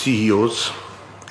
CEOs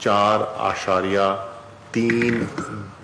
4.3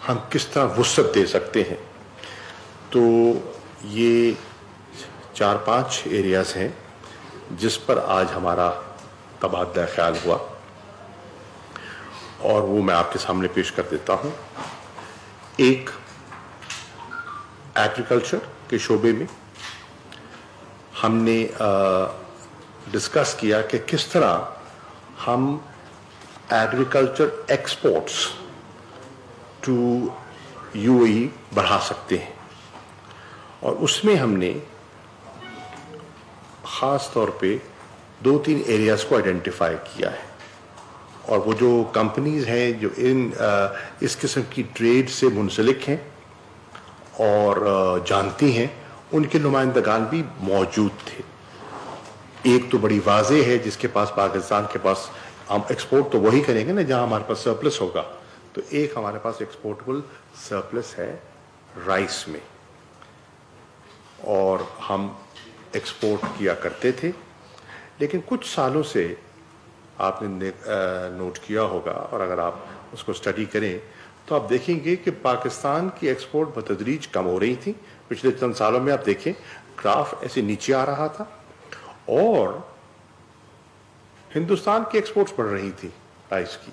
ہم کس طرح وسعت دے سکتے ہیں. تو یہ 4-5 ایریاز ہیں جس پر آج ہمارا تبادلہ خیال ہوا, اور وہ میں آپ کے سامنے پیش کر دیتا ہوں. ایک, ایگریکلچر کے شعبے میں ہم نے ڈسکس کیا کہ کس طرح ہم ایگریکلچر ایکسپورٹس ٹو یو اے ای بڑھا سکتے ہیں, اور اس میں ہم نے خاص طور پہ 2-3 ایریاز کو آئیڈینٹیفائی کیا ہے, اور وہ جو کمپنیز ہیں جو اس قسم کی ٹریڈ سے منسلک ہیں اور جانتی ہیں, ان کے نمائندگان بھی موجود تھے. ایک تو بڑی واضح ہے جس کے پاس پاکستان کے پاس, ہم ایکسپورٹ تو وہی کریں گے نا جہاں ہمارے پاس سرپلس ہوگا. تو ایک ہمارے پاس ایکسپورٹبل سرپلس ہے رائس میں, اور ہم ایکسپورٹ کیا کرتے تھے. لیکن کچھ سالوں سے آپ نے نوٹ کیا ہوگا, اور اگر آپ اس کو اسٹڈی کریں تو آپ دیکھیں گے کہ پاکستان کی ایکسپورٹ بتدریج کم ہو رہی تھی. پچھلے چند سالوں میں آپ دیکھیں گراف ایسے نیچے آ رہا تھا, اور ہندوستان کی ایکسپورٹس بڑھ رہی تھی رائس کی.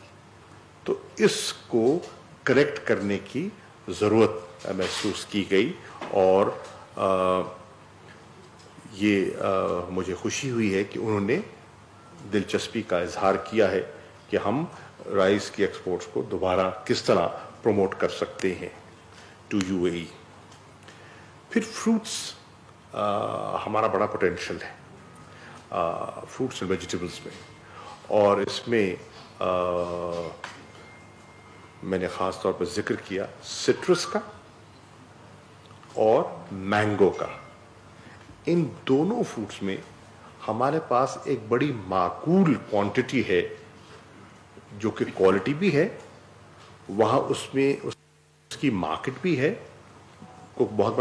تو اس کو کریکٹ کرنے کی ضرورت محسوس کی گئی, اور یہ مجھے خوشی ہوئی ہے کہ انہوں نے دلچسپی کا اظہار کیا ہے کہ ہم رائس کی ایکسپورٹس کو دوبارہ کس طرح پروموٹ کر سکتے ہیں ٹو یو اے ای. پھر فروٹس, ہمارا بڑا پوٹینشیل ہے فروٹس اینڈ ویجیٹیبلس میں, اور اس میں میں نے خاص طور پر ذکر کیا سٹرس کا اور مینگو کا. ان دونوں فروٹس میں ہمارے پاس ایک بڑی معقول کوانٹٹی ہے جو کہ کوالٹی بھی ہے, وہاں اس میں اس کی مارکیٹ بھی ہے, بہت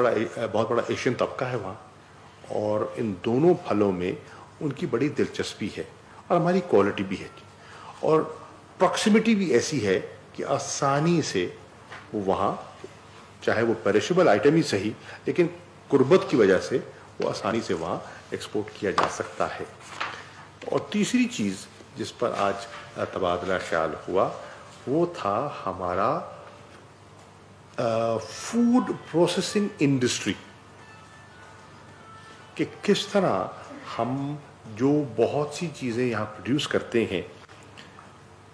بڑا ایشین طبقہ ہے وہاں, اور ان دونوں پھلوں میں ان کی بڑی دلچسپی ہے, اور ہماری کوالٹی بھی ہے, اور پراکسیمیٹی بھی ایسی ہے کہ آسانی سے وہ وہاں, چاہے وہ پیرشبل آئٹم ہی صحیح, لیکن قربت کی وجہ سے وہ آسانی سے وہاں ایکسپورٹ کیا جا سکتا ہے. اور تیسری چیز جس پر آج تبادلہ خیال ہوا وہ تھا ہمارا فوڈ پروسیسنگ انڈسٹری, کہ کس طرح ہم جو بہت سی چیزیں یہاں پروڈیوس کرتے ہیں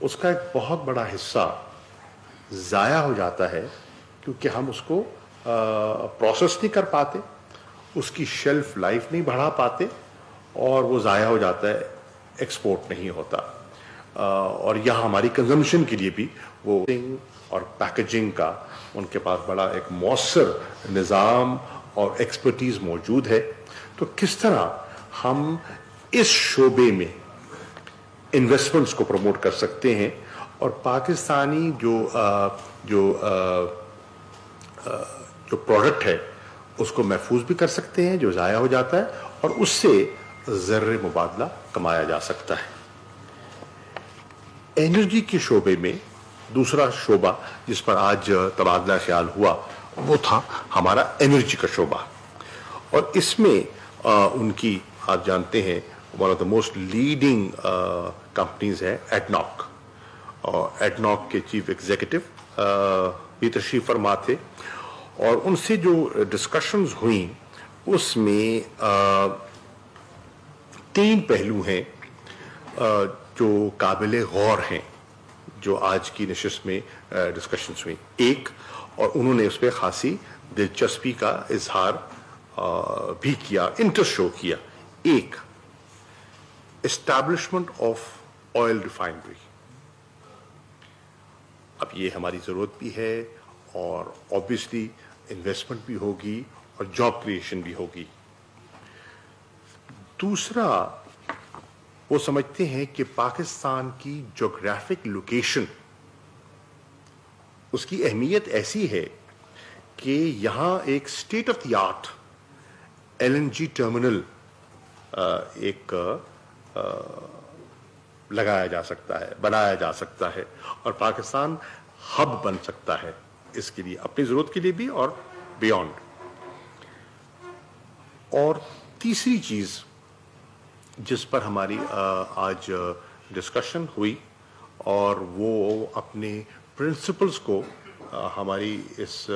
اس کا ایک بہت بڑا حصہ ضائع ہو جاتا ہے کیونکہ ہم اس کو پروسیس نہیں کر پاتے, اس کی شیلف لائف نہیں بڑھا پاتے, اور وہ ضائع ہو جاتا ہے, ایکسپورٹ نہیں ہوتا. اور یہاں ہماری کنزمپشن کے لیے بھی وہ اور پیکیجنگ کا ان کے پاس بڑا ایک مؤثر نظام اور ایکسپرٹیز موجود ہے. تو کس طرح ہم اس شعبے میں انویسٹمنٹس کو پروموٹ کر سکتے ہیں, اور پاکستانی جو پروڈکٹ ہے اس کو محفوظ بھی کر سکتے ہیں جو ضائع ہو جاتا ہے, اور اس سے زر مبادلہ کمایا جا سکتا ہے. انرجی کے شعبے میں دوسرا شعبہ جس پر آج تبادلہ خیال ہوا وہ تھا ہمارا انرجی کا شعبہ, اور اس میں ان کی آپ جانتے ہیں one of the most leading companies ہے ایڈناک, اور ایڈناک کے چیف ایگزیکٹو بھی تشریف فرما تھے, اور ان سے جو ڈسکشنز ہوئیں اس میں 3 پہلو ہیں جو قابل غور ہیں جو آج کی نشست میں ڈسکشنز ہوئیں. ایک, اور انہوں نے اس پہ خاصی دلچسپی کا اظہار بھی کیا, انٹرسٹ شو کیا. ایک, اسٹیبلشمنٹ آف آئل ریفائنری. اب یہ ہماری ضرورت بھی ہے, اور آبویسلی انویسٹمنٹ بھی ہوگی اور جاب کریشن بھی ہوگی. دوسرا, وہ سمجھتے ہیں کہ پاکستان کی جغرافک لوکیشن, اس کی اہمیت ایسی ہے کہ یہاں ایک state of the art LNG terminal ایک لگایا جا سکتا ہے, بنایا جا سکتا ہے, اور پاکستان ہب بن سکتا ہے اس کے لیے اپنی ضرورت کے لیے بھی اور بیونڈ. اور تیسری چیز جس پر ہماری آج ڈسکشن ہوئی اور وہ اپنے پرنسپلز کو ہماری اس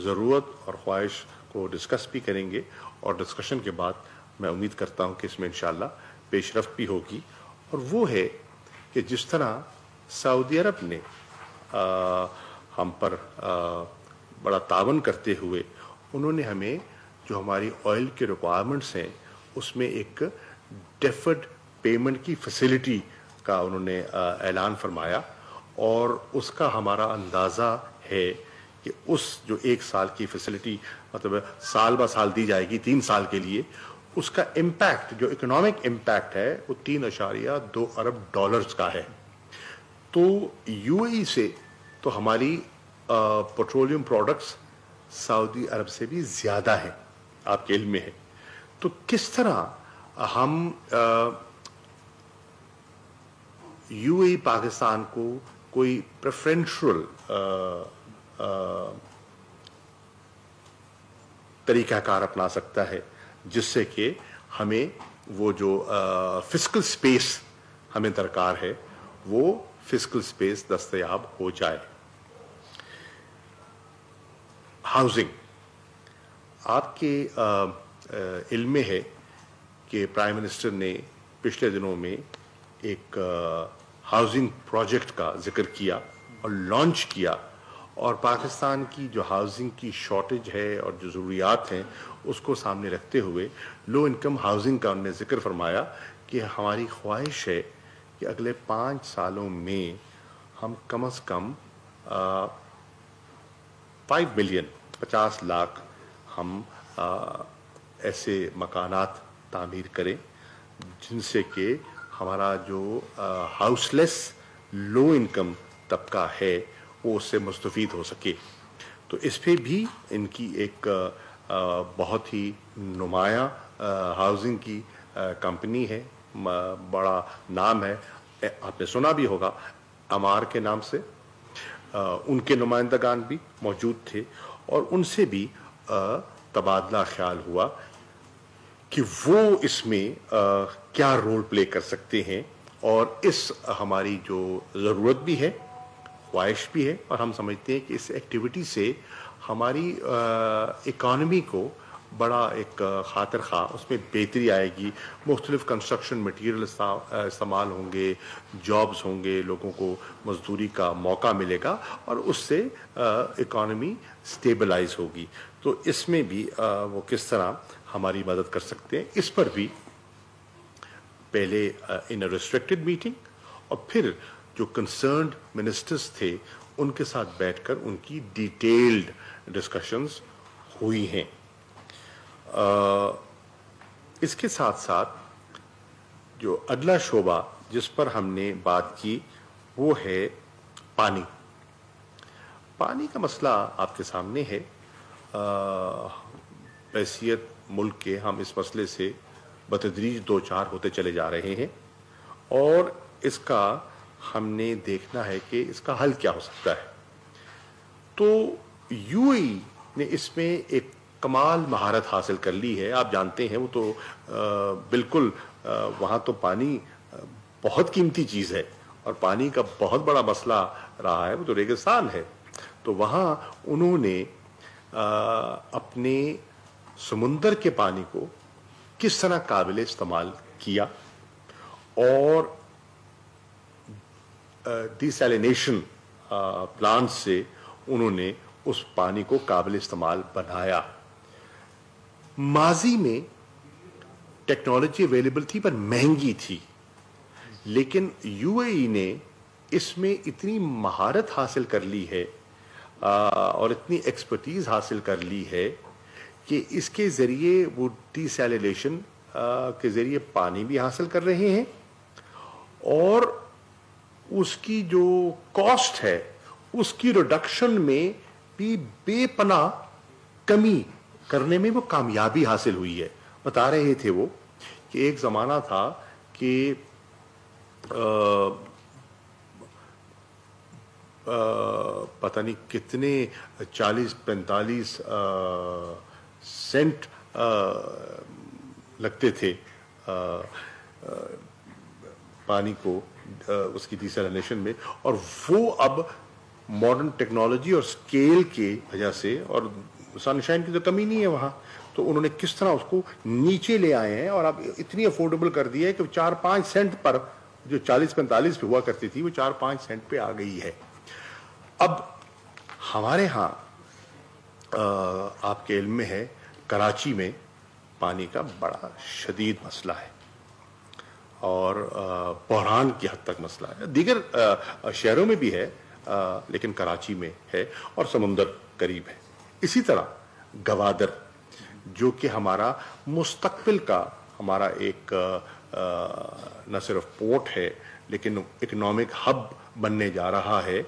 ضرورت اور خواہش کو ڈسکس بھی کریں گے, اور ڈسکشن کے بعد میں امید کرتا ہوں کہ اس میں انشاءاللہ پیش رفت بھی ہوگی. اور وہ ہے کہ جس طرح سعودی عرب نے ہم پر بڑا تعاون کرتے ہوئے انہوں نے ہمیں جو ہماری آئل کے ریکوائرمنٹس ہیں اس میں ایک ڈیفرڈ پیمنٹ کی فیسلٹی کا انہوں نے اعلان فرمایا, اور اس کا ہمارا اندازہ ہے کہ اس جو 1 سال کی فیسلٹی مطلب سال بہ سال دی جائے گی 3 سال کے لیے, اس کا امپیکٹ جو اکنامک امپیکٹ ہے وہ $3.2 ارب کا ہے. تو یو اے ای سے تو ہماری پیٹرولیم پروڈکٹس سعودی عرب سے بھی زیادہ ہیں, آپ کے علم میں ہے. تو کس طرح ہم یو اے ای پاکستان کو کوئی پریفرینشل طریقہ کار اپنا سکتا ہے جس سے کہ ہمیں وہ جو فسکل سپیس ہمیں درکار ہے وہ فسکل سپیس دستیاب ہو جائے. ہاؤسنگ, آپ کے علم میں ہے کہ پرائم منسٹر نے پچھلے دنوں میں ایک ہاؤسنگ پروجیکٹ کا ذکر کیا اور لانچ کیا, اور پاکستان کی جو ہاؤسنگ کی شارٹیج ہے اور جو ضروریات ہیں اس کو سامنے رکھتے ہوئے لو انکم ہاؤسنگ کا انہوں نے ذکر فرمایا کہ ہماری خواہش ہے کہ اگلے 5 سالوں میں ہم کم از کم 5 ملین 50 لاکھ ہم ایسے مکانات تعمیر کریں جن سے کہ ہمارا جو ہاؤس لیس لو انکم طبقہ ہے وہ اس سے مستفید ہو سکے. تو اس پہ بھی ان کی ایک بہت ہی نمایاں ہاؤسنگ کی کمپنی ہے, بڑا نام ہے, آپ نے سنا بھی ہوگا امار کے نام سے. ان کے نمائندگان بھی موجود تھے اور ان سے بھی تبادلہ خیال ہوا کہ وہ اس میں کیا رول پلے کر سکتے ہیں, اور اس ہماری جو ضرورت بھی ہے خواہش بھی ہے, اور ہم سمجھتے ہیں کہ اس ایکٹیویٹی سے ہماری اکانومی کو بڑا ایک خاطر خواہ اس میں بہتری آئے گی. مختلف کنسٹرکشن مٹیریل استعمال ہوں گے, جابز ہوں گے, لوگوں کو مزدوری کا موقع ملے گا اور اس سے اکانومی سٹیبلائز ہوگی. تو اس میں بھی وہ کس طرح ہماری مدد کر سکتے ہیں اس پر بھی پہلے ان ریسٹرکٹڈ میٹنگ اور پھر جو کنسرنڈ منسٹرز تھے ان کے ساتھ بیٹھ کر ان کی ڈیٹیلڈ ڈسکشنز ہوئی ہیں. اس کے ساتھ ساتھ جو اگلا شعبہ جس پر ہم نے بات کی وہ ہے پانی. پانی کا مسئلہ آپ کے سامنے ہے. حیثیت ملک کے ہم اس مسئلے سے بتدریج 2-4 ہوتے چلے جا رہے ہیں, اور اس کا ہم نے دیکھنا ہے کہ اس کا حل کیا ہو سکتا ہے. تو یو اے ای نے اس میں ایک کمال مہارت حاصل کر لی ہے. آپ جانتے ہیں وہ تو بالکل وہاں تو پانی بہت قیمتی چیز ہے اور پانی کا بہت بڑا مسئلہ رہا ہے, وہ تو ریگستان ہے. تو وہاں انہوں نے اپنے سمندر کے پانی کو کس طرح قابل استعمال کیا اور ڈیسیلینیشن پلانٹ سے انہوں نے اس پانی کو قابل استعمال بنایا. ماضی میں ٹیکنالوجی اویلیبل تھی پر مہنگی تھی, لیکن یو اے ای نے اس میں اتنی مہارت حاصل کر لی ہے اور اتنی ایکسپرٹیز حاصل کر لی ہے کہ اس کے ذریعے وہ ڈیسیلینیشن کے ذریعے پانی بھی حاصل کر رہے ہیں, اور اس کی جو کاسٹ ہے اس کی ریڈکشن میں بھی بے پناہ کمی کرنے میں وہ کامیابی حاصل ہوئی ہے. بتا رہے تھے وہ کہ ایک زمانہ تھا کہ پتہ نہیں کتنے 40-45 سینٹ لگتے تھے پانی کو اس کی ڈیسلینیشن میں، اور وہ اب ماڈرن ٹیکنالوجی اور اسکیل کی وجہ سے، اور سن شائن کی تو کمی نہیں ہے وہاں، تو انہوں نے کس طرح اس کو نیچے لے آئے ہیں اور اب اتنی افورڈیبل کر دیا ہے کہ 4-5 سینٹ پر، جو 40-45 پہ ہوا کرتی تھی، وہ 4-5 سینٹ پہ آ گئی ہے۔ اب ہمارے ہاں آپ کے علم میں ہے کراچی میں پانی کا بڑا شدید مسئلہ ہے اور بحران کی حد تک مسئلہ ہے، دیگر شہروں میں بھی ہے لیکن کراچی میں ہے اور سمندر قریب ہے۔ اسی طرح گوادر جو کہ ہمارا مستقبل کا ہمارا ایک نہ صرف پورٹ ہے لیکن اکنامک ہب بننے جا رہا ہے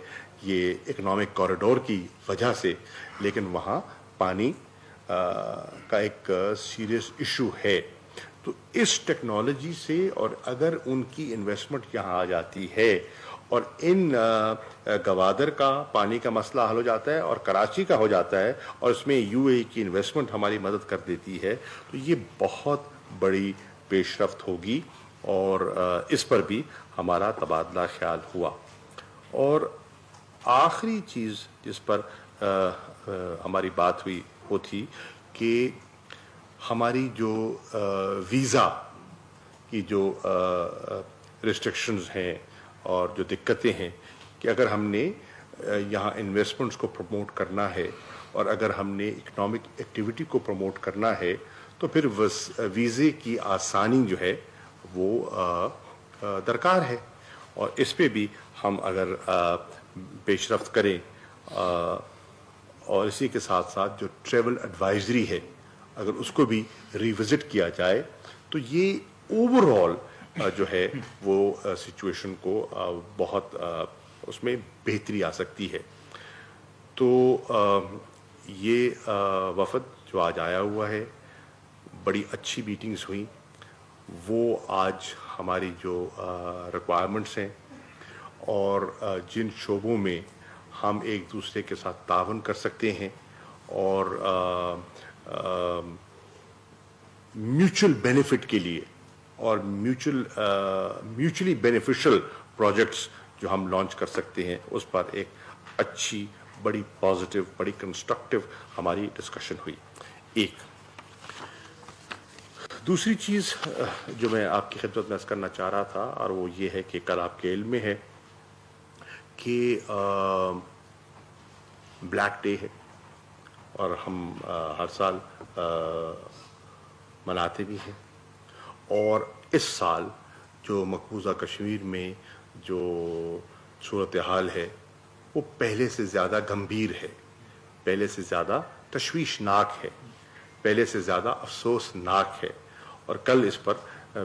یہ اکنامک کوریڈور کی وجہ سے، لیکن وہاں پانی کا ایک سیریس ایشو ہے۔ تو اس ٹیکنالوجی سے، اور اگر ان کی انویسٹمنٹ یہاں آ جاتی ہے اور ان گوادر کا پانی کا مسئلہ حل ہو جاتا ہے اور کراچی کا ہو جاتا ہے اور اس میں یو اے کی انویسٹمنٹ ہماری مدد کر دیتی ہے، تو یہ بہت بڑی پیش رفت ہوگی اور اس پر بھی ہمارا تبادلہ خیال ہوا۔ اور آخری چیز جس پر ہماری بات ہوئی وہ تھی کہ ہماری جو ویزا کی جو ریسٹرکشنز ہیں اور جو دقتیں ہیں، کہ اگر ہم نے یہاں انویسٹمنٹس کو پروموٹ کرنا ہے اور اگر ہم نے اکنامک ایکٹیویٹی کو پروموٹ کرنا ہے تو پھر ویزے کی آسانی جو ہے وہ درکار ہے، اور اس پہ بھی ہم اگر پیش رفت کریں اور اسی کے ساتھ ساتھ جو ٹریول ایڈوائزری ہے اگر اس کو بھی ریوزٹ کیا جائے تو یہ اوور آل جو ہے وہ سچویشن کو بہت اس میں بہتری آ سکتی ہے۔ تو یہ وفد جو آج آیا ہوا ہے، بڑی اچھی میٹنگز ہوئیں، وہ آج ہماری جو ریکوائرمنٹس ہیں اور جن شعبوں میں ہم ایک دوسرے کے ساتھ تعاون کر سکتے ہیں اور میوچل بینیفٹ کے لیے اور میوچلی بینیفیشل پروجیکٹس جو ہم لانچ کر سکتے ہیں، اس پر ایک اچھی بڑی پازیٹیو بڑی کنسٹرکٹیو ہماری ڈسکشن ہوئی۔ ایک دوسری چیز جو میں آپ کی خدمت میں عرض کرنا چاہ رہا تھا، اور وہ یہ ہے کہ کل آپ کے علم میں ہے کہ بلیک ڈے ہے اور ہم ہر سال مناتے بھی ہیں، اور اس سال جو مقبوضہ کشمیر میں جو صورتحال ہے وہ پہلے سے زیادہ گمبھیر ہے، پہلے سے زیادہ تشویشناک ہے، پہلے سے زیادہ افسوسناک ہے، اور کل اس پر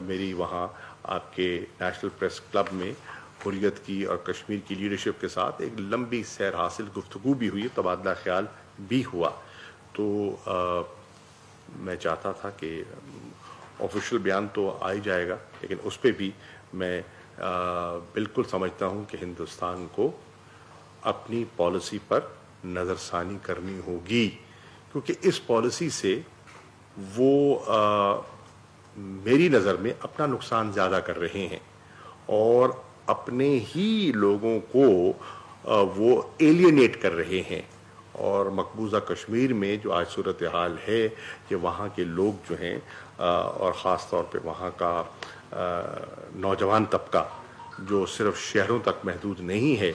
میری وہاں آپ کے نیشنل پریس کلب میں حریت کی اور کشمیر کی لیڈرشپ کے ساتھ ایک لمبی سیر حاصل گفتگو بھی ہوئی، تبادلہ خیال بھی ہوا۔ تو میں چاہتا تھا کہ آفیشیل بیان تو آ ہی جائے گا، لیکن اس پہ بھی میں بالکل سمجھتا ہوں کہ ہندوستان کو اپنی پالیسی پر نظر ثانی کرنی ہوگی، کیونکہ اس پالیسی سے وہ میری نظر میں اپنا نقصان زیادہ کر رہے ہیں اور اپنے ہی لوگوں کو وہ ایلینیٹ کر رہے ہیں، اور مقبوضہ کشمیر میں جو آج صورتحال ہے کہ وہاں کے لوگ جو ہیں اور خاص طور پہ وہاں کا نوجوان طبقہ جو صرف شہروں تک محدود نہیں ہے،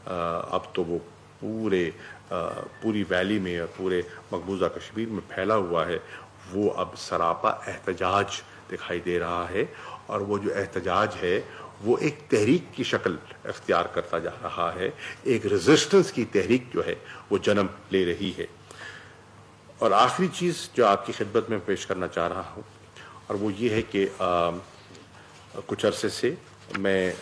اب تو وہ پوری ویلی میں اور پورے مقبوضہ کشمیر میں پھیلا ہوا ہے، وہ اب سراپا احتجاج دکھائی دے رہا ہے، اور وہ جو احتجاج ہے وہ ایک تحریک کی شکل اختیار کرتا جا رہا ہے، ایک ریزسٹنس کی تحریک جو ہے وہ جنم لے رہی ہے۔ اور آخری چیز جو آپ کی خدمت میں پیش کرنا چاہ رہا ہوں، اور وہ یہ ہے کہ کچھ عرصے سے میں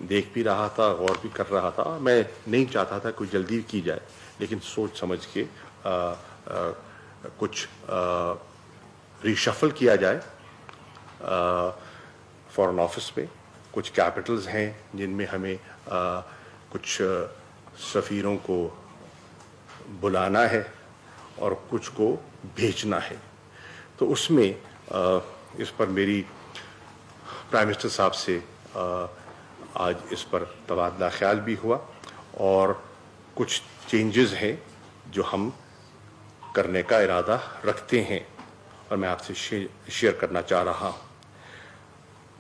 دیکھ بھی رہا تھا، غور بھی کر رہا تھا، میں نہیں چاہتا تھا کوئی جلدی کی جائے، لیکن سوچ سمجھ کے کچھ ریشفل کیا جائے فارن آفس میں۔ کچھ کیپٹلز ہیں جن میں ہمیں کچھ سفیروں کو بلانا ہے اور کچھ کو بھیجنا ہے. تو اس میں اس پر میری پرائم منسٹر صاحب سے آج اس پر تبادلہ خیال بھی ہوا اور کچھ چینجز ہیں جو ہم کرنے کا ارادہ رکھتے ہیں اور میں آپ سے شیئر کرنا چاہ رہا ہوں.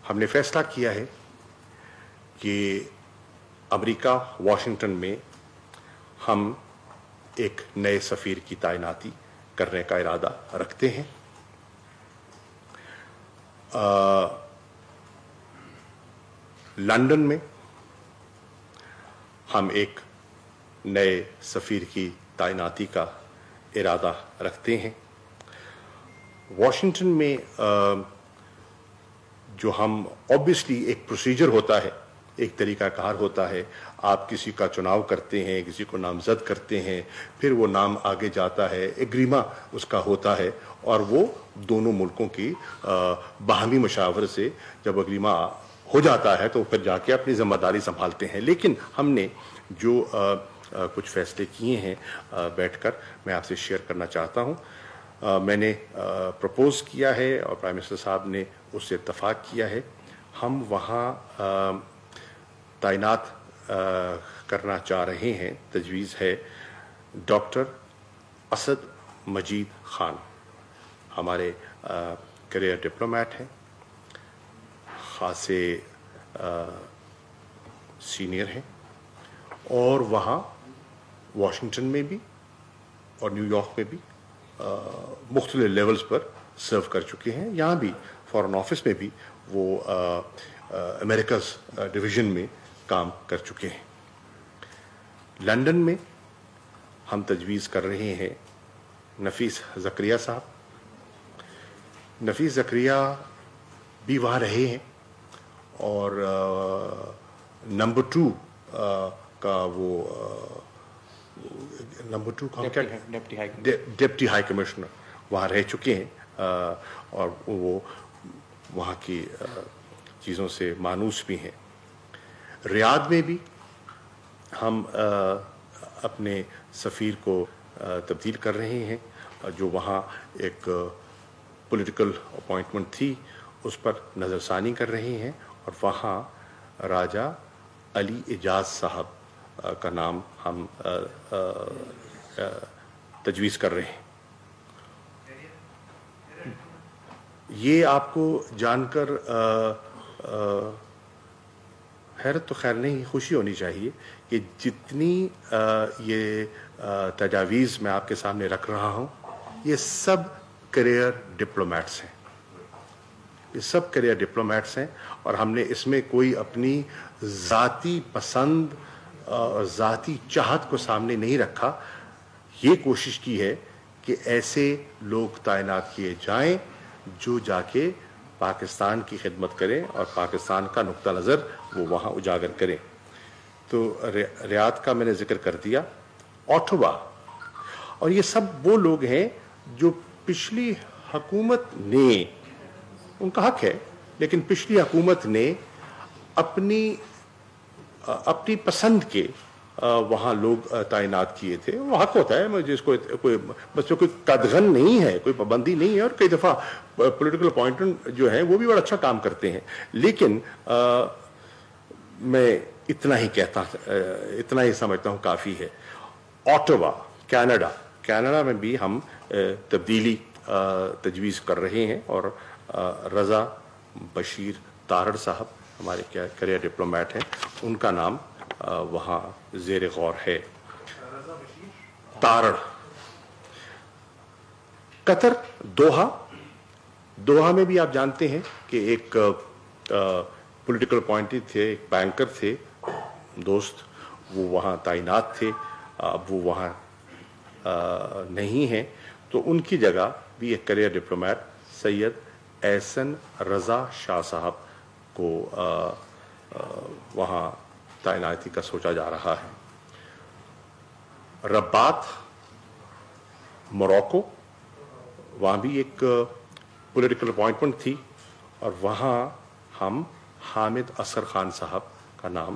ہم نے فیصلہ کیا ہے کہ امریکہ واشنگٹن میں ہم ایک نئے سفیر کی تعیناتی کرنے کا ارادہ رکھتے ہیں. لندن میں ہم ایک نئے سفیر کی تعیناتی کا ارادہ رکھتے ہیں. واشنگٹن میں جو ہم obviously ایک پروسیجر ہوتا ہے, ایک طریقہ کار ہوتا ہے. آپ کسی کا چناؤ کرتے ہیں, کسی کو نامزد کرتے ہیں, پھر وہ نام آگے جاتا ہے, اگریما اس کا ہوتا ہے اور وہ دونوں ملکوں کی باہمی مشاورت سے جب اگریما ہو جاتا ہے تو پھر جا کے اپنی ذمہ داری سنبھالتے ہیں. لیکن ہم نے جو کچھ فیصلے کیے ہیں بیٹھ کر میں آپ سے شیئر کرنا چاہتا ہوں. میں نے پروپوز کیا ہے اور پرائم منسٹر صاحب نے اس سے اتفاق کیا ہے. ہم وہاں تعینات کرنا چاہ رہے ہیں, تجویز ہے ڈاکٹر اسد مجید خان. ہمارے کیریئر ڈپلومیٹ ہیں, خاصے سینئر ہیں اور وہاں واشنگٹن میں بھی اور نیو یارک میں بھی مختلف لیولز پر سرو کر چکے ہیں. یہاں بھی فارن آفس میں بھی وہ امریکاز ڈویژن میں کام کر چکے ہیں. لندن میں ہم تجویز کر رہے ہیں نفیس زکریا صاحب. نفیس زکریا بھی وہاں رہے ہیں اور نمبر 2 کا وہ نمبر 2 ڈپٹی ہائی کمشنر وہاں رہ چکے ہیں اور وہ وہاں کی چیزوں سے مانوس بھی ہیں. ریاض میں بھی ہم اپنے سفیر کو تبدیل کر رہے ہیں. جو وہاں ایک پولیٹیکل اپوائنٹمنٹ تھی اس پر نظر ثانی کر رہے ہیں اور وہاں راجہ علی اعجاز صاحب کا نام ہم تجویز کر رہے ہیں. یہ آپ کو جان کر حیرت تو خیر نہیں, خوشی ہونی چاہیے کہ جتنی یہ تجاویز میں آپ کے سامنے رکھ رہا ہوں یہ سب کیریئر ڈپلومیٹس ہیں. یہ سب کیریئر ڈپلومیٹس ہیں اور ہم نے اس میں کوئی اپنی ذاتی پسند اور ذاتی چاہت کو سامنے نہیں رکھا. یہ کوشش کی ہے کہ ایسے لوگ تعینات کیے جائیں جو جا کے پاکستان کی خدمت کریں اور پاکستان کا نقطہ نظر وہ وہاں اجاگر کریں. تو ریاض کا میں نے ذکر کر دیا. اوٹوا, اور یہ سب وہ لوگ ہیں جو پچھلی حکومت نے, ان کا حق ہے لیکن پچھلی حکومت نے اپنی پسند کے وہاں لوگ تعینات کیے تھے. وہ حق ہوتا ہے, جس کو کوئی بس کوئی قدغن نہیں ہے, کوئی پابندی نہیں ہے. اور کئی دفعہ پولیٹیکل اپوائنٹمنٹ جو ہیں وہ بھی بڑا اچھا کام کرتے ہیں. لیکن میں اتنا ہی سمجھتا ہوں کافی ہے. اوٹوا, کینیڈا میں بھی ہم تبدیلی تجویز کر رہے ہیں اور رضا بشیر تارڑ صاحب ہمارے کیریئر ڈپلومیٹ ہیں, ان کا نام وہاں زیر غور ہے. تارڑ. قطر, دوحہ میں بھی آپ جانتے ہیں کہ ایک پولیٹیکل اپوائنٹڈ تھے, ایک بینکر تھے دوست, وہ وہاں تعینات تھے. اب وہ وہاں نہیں ہیں تو ان کی جگہ بھی ایک کیریئر ڈپلومیٹ سید احسن رضا شاہ صاحب کو وہاں تعیناتی کا سوچا جا رہا ہے. رباط, موروکو, وہاں بھی ایک پولیٹیکل اپوائنٹمنٹ تھی اور وہاں ہم حامد اصغر خان صاحب کا نام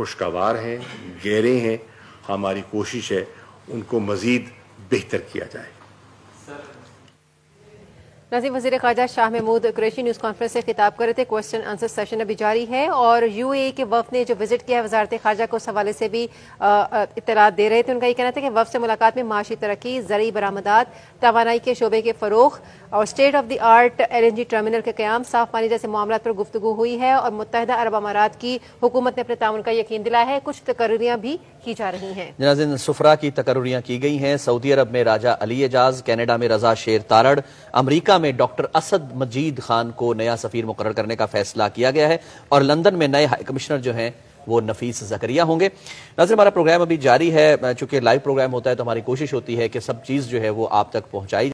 خوشگوار ہیں, گہرے ہیں. ہماری کوشش ہے ان کو مزید بہتر کیا جائے. ناظرین, وزیر خارجہ شاہ محمود قریشی نیوز کانفرنس سے خطاب کر رہے تھے. کوسچن آنسر سیشن ابھی جاری ہے اور یو اے کے وفد نے جو وزٹ کیا ہے وزارت خارجہ کو اس حوالے سے بھی اطلاعات دے رہے تھے. ان کا یہ کہنا تھا کہ وفد سے ملاقات میں معاشی ترقی, زرعی برآمدات, توانائی کے شعبے کے فروغ اور state of the art LNG terminal کے قیام, صاف پانی جیسے معاملات پر گفتگو ہوئی ہے اور متحدہ عرب امارات کی حکومت نے اپنے تعاون کا یقین دلایا ہے. کچھ تقرریاں بھی کی جا رہی ہیں. ناظرین, سفرا کی تقرریاں کی گئی ہیں. سعودی عرب میں راجہ علی اعجاز, کینیڈا میں رضا شیر تارڑ, امریکہ میں ڈاکٹر اسد مجید خان کو نیا سفیر مقرر کرنے کا فیصلہ کیا گیا ہے اور لندن میں نئے ہائی کمشنر جو ہیں وہ نفیس زکریا ہوں گے. ناظرین, ہمارا پروگرام ابھی جاری ہے. چونکہ لائیو پروگرام ہوتا ہے تو ہماری کوشش ہوتی ہے کہ سب چیز جو ہے وہ آپ تک پہنچائی